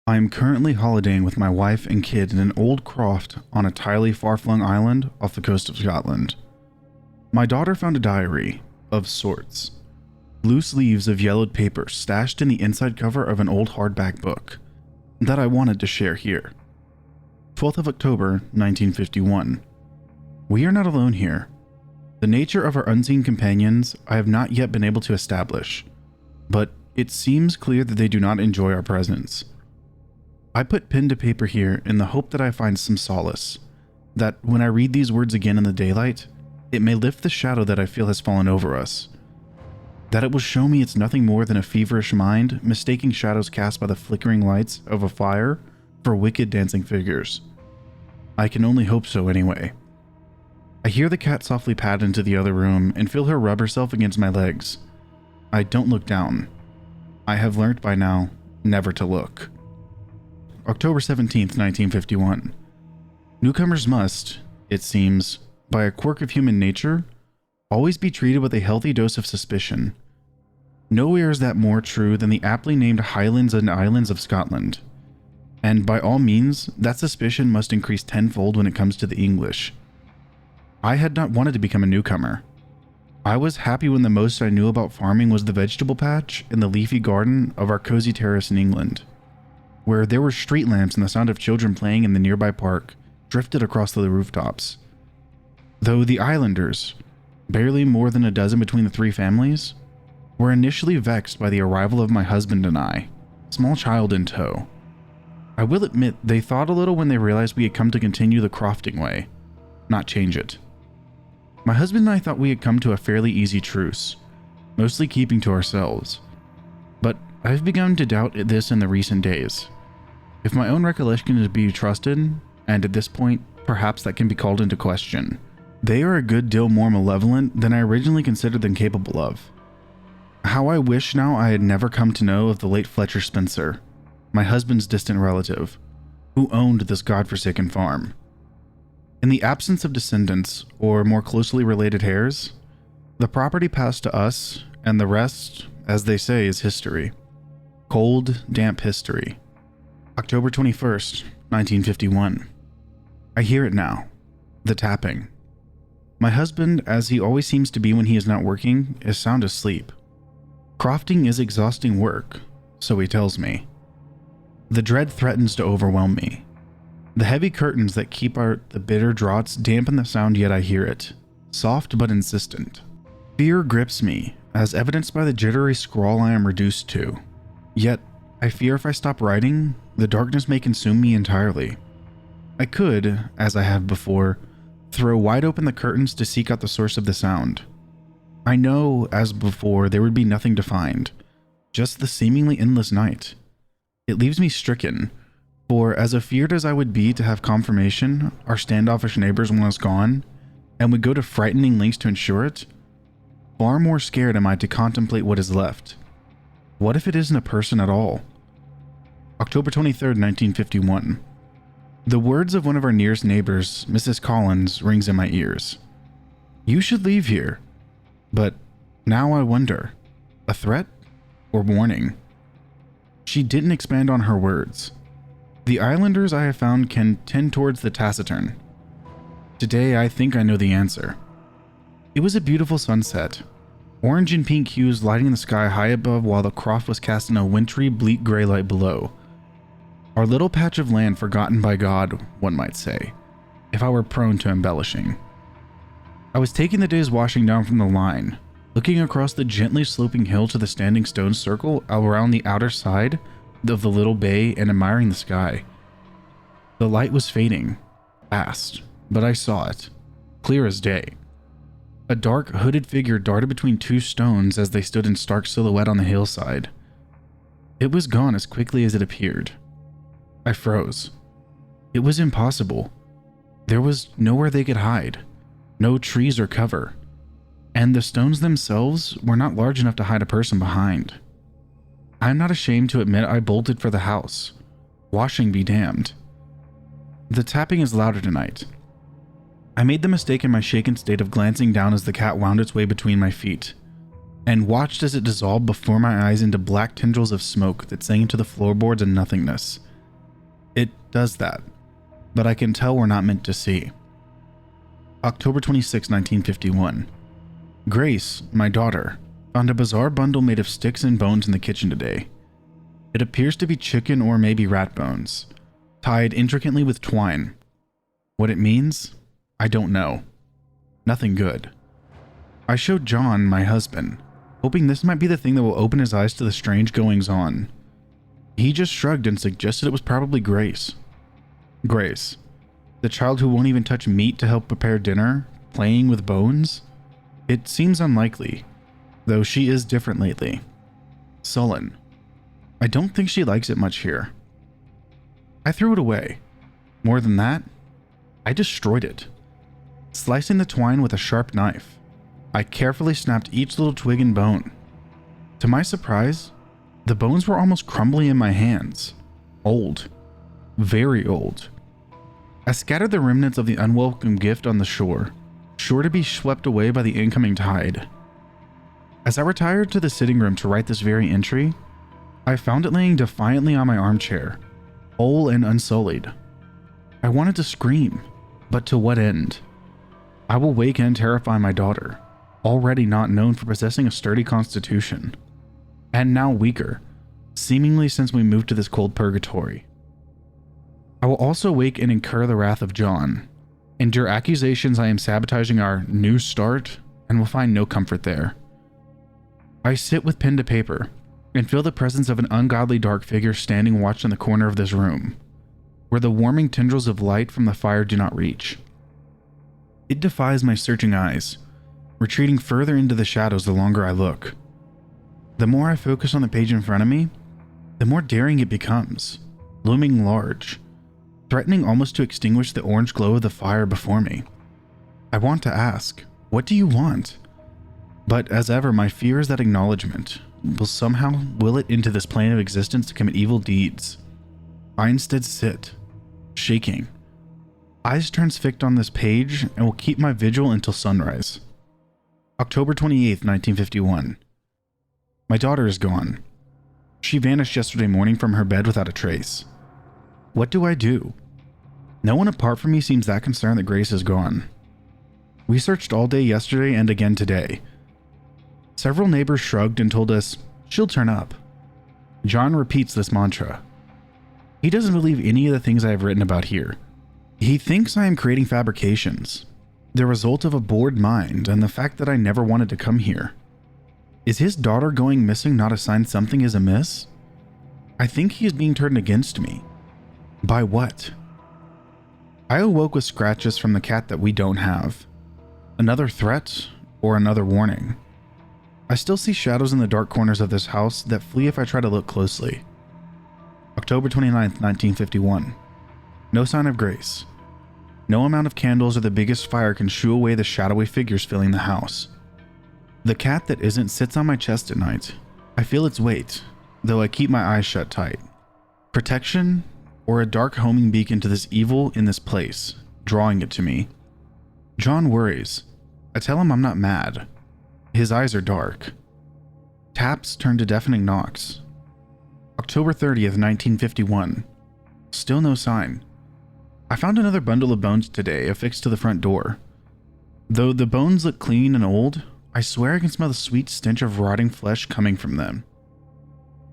I am currently holidaying with my wife and kid in an old croft on a entirely far-flung island off the coast of Scotland. My daughter found a diary, of sorts. Loose leaves of yellowed paper stashed in the inside cover of an old hardback book that I wanted to share here. 12th of October, 1951. We are not alone here. The nature of our unseen companions I have not yet been able to establish, but it seems clear that they do not enjoy our presence. I put pen to paper here in the hope that I find some solace, that when I read these words again in the daylight, it may lift the shadow that I feel has fallen over us. That it will show me it's nothing more than a feverish mind mistaking shadows cast by the flickering lights of a fire for wicked dancing figures. I can only hope so anyway. I hear the cat softly pad into the other room and feel her rub herself against my legs. I don't look down. I have learnt by now never to look. October 17th, 1951. Newcomers must, it seems, by a quirk of human nature, always be treated with a healthy dose of suspicion. Nowhere is that more true than the aptly named Highlands and Islands of Scotland. And by all means, that suspicion must increase tenfold when it comes to the English. I had not wanted to become a newcomer. I was happy when the most I knew about farming was the vegetable patch and the leafy garden of our cozy terrace in England, where there were street lamps and the sound of children playing in the nearby park drifted across the rooftops. Though the islanders, barely more than a dozen between the three families, were initially vexed by the arrival of my husband and I, small child in tow. I will admit they thought a little when they realized we had come to continue the crofting way, not change it. My husband and I thought we had come to a fairly easy truce, mostly keeping to ourselves. But I've begun to doubt this in the recent days. If my own recollection is to be trusted, and at this point, perhaps that can be called into question, they are a good deal more malevolent than I originally considered them capable of. How I wish now I had never come to know of the late Fletcher Spencer, my husband's distant relative, who owned this godforsaken farm. In the absence of descendants, or more closely related heirs, the property passed to us, and the rest, as they say, is history. Cold, damp history. October 21st, 1951. I hear it now. The tapping. My husband, as he always seems to be when he is not working, is sound asleep. Crofting is exhausting work, so he tells me. The dread threatens to overwhelm me. The heavy curtains that keep out the bitter draughts dampen the sound, yet I hear it, soft but insistent. Fear grips me, as evidenced by the jittery scrawl I am reduced to. Yet, I fear if I stop writing, the darkness may consume me entirely. I could, as I have before, throw wide open the curtains to seek out the source of the sound. I know, as before, there would be nothing to find, just the seemingly endless night. It leaves me stricken, for as afeared as I would be to have confirmation our standoffish neighbors want us gone, and would go to frightening lengths to ensure it, far more scared am I to contemplate what is left. What if it isn't a person at all? October 23rd, 1951. The words of one of our nearest neighbors, Mrs. Collins, rings in my ears. You should leave here. But now I wonder, a threat or warning? She didn't expand on her words. The islanders I have found can tend towards the taciturn. Today I think I know the answer. It was a beautiful sunset, orange and pink hues lighting the sky high above while the croft was cast in a wintry, bleak gray light below. Our little patch of land forgotten by God, one might say, if I were prone to embellishing. I was taking the day's washing down from the line, looking across the gently sloping hill to the standing stone circle around the outer side of the little bay and admiring the sky. The light was fading, fast, but I saw it, clear as day. A dark, hooded figure darted between two stones as they stood in stark silhouette on the hillside. It was gone as quickly as it appeared. I froze. It was impossible. There was nowhere they could hide, no trees or cover, and the stones themselves were not large enough to hide a person behind. I am not ashamed to admit I bolted for the house. Washing be damned. The tapping is louder tonight. I made the mistake in my shaken state of glancing down as the cat wound its way between my feet, and watched as it dissolved before my eyes into black tendrils of smoke that sank into the floorboards and nothingness. does that, but I can tell we're not meant to see. October 26, 1951. Grace, my daughter, found a bizarre bundle made of sticks and bones in the kitchen today. It appears to be chicken or maybe rat bones, tied intricately with twine. What it means? I don't know. Nothing good. I showed John, my husband, hoping this might be the thing that will open his eyes to the strange goings-on. He just shrugged and suggested it was probably Grace. Grace, the child who won't even touch meat to help prepare dinner, playing with bones? It seems unlikely, though she is different lately. Sullen. I don't think she likes it much here. I threw it away. More than that, I destroyed it. Slicing the twine with a sharp knife, I carefully snapped each little twig and bone. To my surprise, the bones were almost crumbly in my hands. Old. Very old. I scattered the remnants of the unwelcome gift on the shore, sure to be swept away by the incoming tide. As I retired to the sitting room to write this very entry, I found it laying defiantly on my armchair, whole and unsullied. I wanted to scream, but to what end? I will wake and terrify my daughter, already not known for possessing a sturdy constitution, and now weaker, seemingly since we moved to this cold purgatory. I will also wake and incur the wrath of John, endure accusations I am sabotaging our new start, and will find no comfort there. I sit with pen to paper, and feel the presence of an ungodly dark figure standing watch in the corner of this room, where the warming tendrils of light from the fire do not reach. It defies my searching eyes, retreating further into the shadows the longer I look. The more I focus on the page in front of me, the more daring it becomes, looming large, threatening almost to extinguish the orange glow of the fire before me. I want to ask, what do you want? But as ever, my fear is that acknowledgement will somehow will it into this plane of existence to commit evil deeds. I instead sit, shaking, eyes transfixed on this page, and will keep my vigil until sunrise. October 28th, 1951. My daughter is gone. She vanished yesterday morning from her bed without a trace. What do I do? No one apart from me seems that concerned that Grace is gone. We searched all day yesterday and again today. Several neighbors shrugged and told us, she'll turn up. John repeats this mantra. He doesn't believe any of the things I have written about here. He thinks I am creating fabrications, the result of a bored mind and the fact that I never wanted to come here. Is his daughter going missing not a sign something is amiss? I think he is being turned against me. By what? I awoke with scratches from the cat that we don't have. Another threat or another warning? I still see shadows in the dark corners of this house that flee if I try to look closely. October 29th, 1951. No sign of Grace. No amount of candles or the biggest fire can shoo away the shadowy figures filling the house. The cat that isn't sits on my chest at night. I feel its weight, though I keep my eyes shut tight. Protection, or a dark homing beacon to this evil in this place, drawing it to me. John worries. I tell him I'm not mad. His eyes are dark. Taps turn to deafening knocks. October 30th, 1951. Still no sign. I found another bundle of bones today affixed to the front door. Though the bones look clean and old, I swear I can smell the sweet stench of rotting flesh coming from them.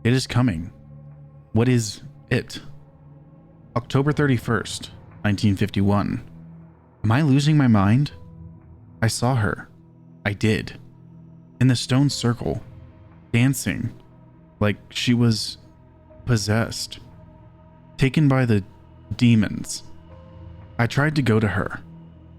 It is coming. What is it? October 31st, 1951. Am I losing my mind? I saw her. I did. In the stone circle, dancing, like she was possessed, taken by the demons. I tried to go to her.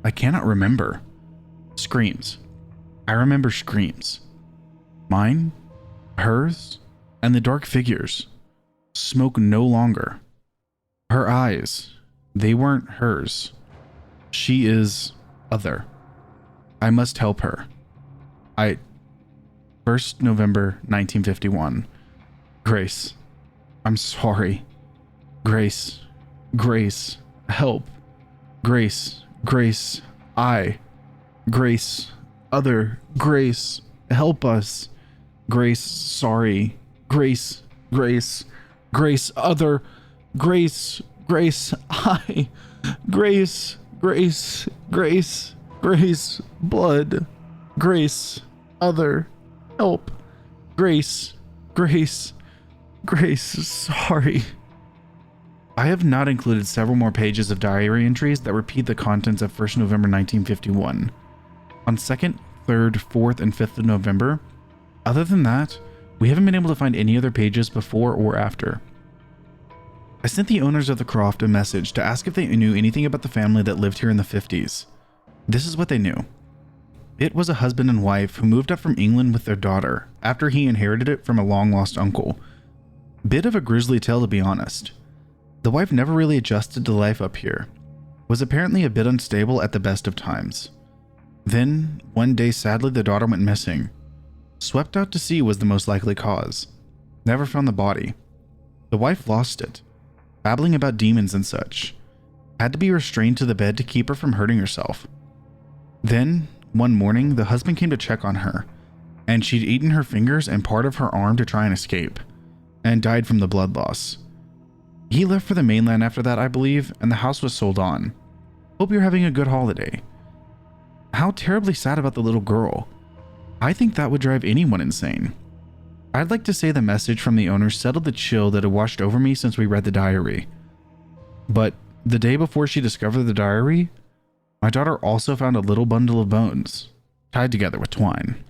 I cannot remember. Screams. I remember screams. Mine, hers, and the dark figures. Smoke no longer. Her eyes, they weren't hers. She is other. I must help her. 1st November 1951. Grace, I'm sorry. Grace, Grace, help. Grace, Grace, Grace, other, Grace, help us. Grace, sorry. Grace, Grace, Grace, other, Grace, Grace, Grace, Grace, Grace, Grace, blood, Grace, other, help, Grace, Grace, Grace, sorry. I have not included several more pages of diary entries that repeat the contents of 1st November 1951. On 2nd, 3rd, 4th, and 5th of November, other than that, we haven't been able to find any other pages before or after. I sent the owners of the croft a message to ask if they knew anything about the family that lived here in the 50s. This is what they knew. It was a husband and wife who moved up from England with their daughter after he inherited it from a long-lost uncle. Bit of a grisly tale, to be honest. The wife never really adjusted to life up here, was apparently a bit unstable at the best of times. Then, one day sadly the daughter went missing. Swept out to sea was the most likely cause. Never found the body. The wife lost it, babbling about demons and such. Had to be restrained to the bed to keep her from hurting herself. Then, one morning, the husband came to check on her, and she'd eaten her fingers and part of her arm to try and escape, and died from the blood loss. He left for the mainland after that, I believe, and the house was sold on. Hope you're having a good holiday. How terribly sad about the little girl. I think that would drive anyone insane. I'd like to say the message from the owner settled the chill that had washed over me since we read the diary. But the day before she discovered the diary, my daughter also found a little bundle of bones, tied together with twine.